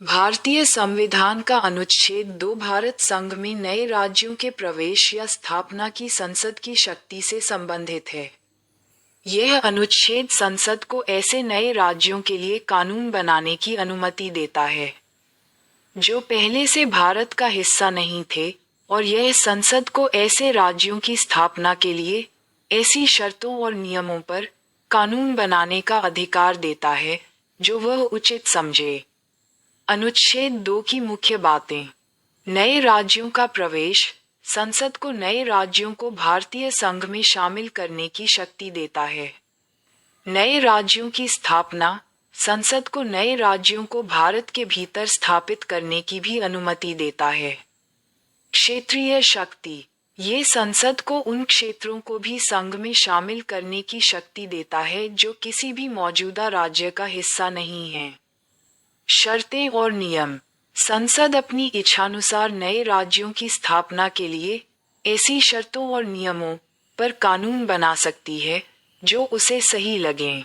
भारतीय संविधान का अनुच्छेद 2 भारत संघ में नए राज्यों के प्रवेश या स्थापना की संसद की शक्ति से संबंधित है। यह अनुच्छेद संसद को ऐसे नए राज्यों के लिए कानून बनाने की अनुमति देता है जो पहले से भारत का हिस्सा नहीं थे, और यह संसद को ऐसे राज्यों की स्थापना के लिए ऐसी शर्तों और नियमों पर कानून बनाने का अधिकार देता है जो वह उचित समझे। अनुच्छेद 2 की मुख्य बातें। नए राज्यों का प्रवेश संसद को नए राज्यों को भारतीय संघ में शामिल करने की शक्ति देता है। नए राज्यों की स्थापना संसद को नए राज्यों को भारत के भीतर स्थापित करने की भी अनुमति देता है। क्षेत्रीय शक्ति, ये संसद को उन क्षेत्रों को भी संघ में शामिल करने की शक्ति देता है जो किसी भी मौजूदा राज्य का हिस्सा नहीं है। शर्तें और नियम, संसद अपनी इच्छानुसार नए राज्यों की स्थापना के लिए ऐसी शर्तों और नियमों पर कानून बना सकती है जो उसे सही लगें।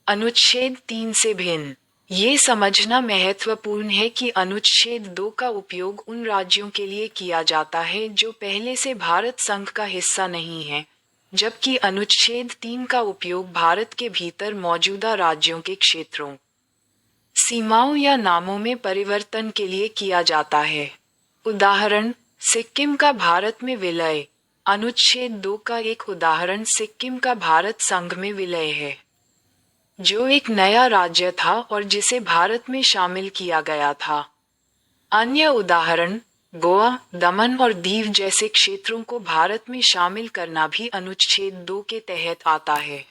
अनुच्छेद 3 से भिन्न, ये समझना महत्वपूर्ण है कि अनुच्छेद 2 का उपयोग उन राज्यों के लिए किया जाता है जो पहले से भारत संघ का हिस्सा नहीं है, जबकि अनुच्छेद 3 का उपयोग भारत के भीतर मौजूदा राज्यों के क्षेत्रों, सीमाओं या नामों में परिवर्तन के लिए किया जाता है। उदाहरण, सिक्किम का भारत में विलय। अनुच्छेद 2 का एक उदाहरण सिक्किम का भारत संघ में विलय है, जो एक नया राज्य था और जिसे भारत में शामिल किया गया था। अन्य उदाहरण, गोवा, दमन और दीव जैसे क्षेत्रों को भारत में शामिल करना भी अनुच्छेद 2 के तहत आता है।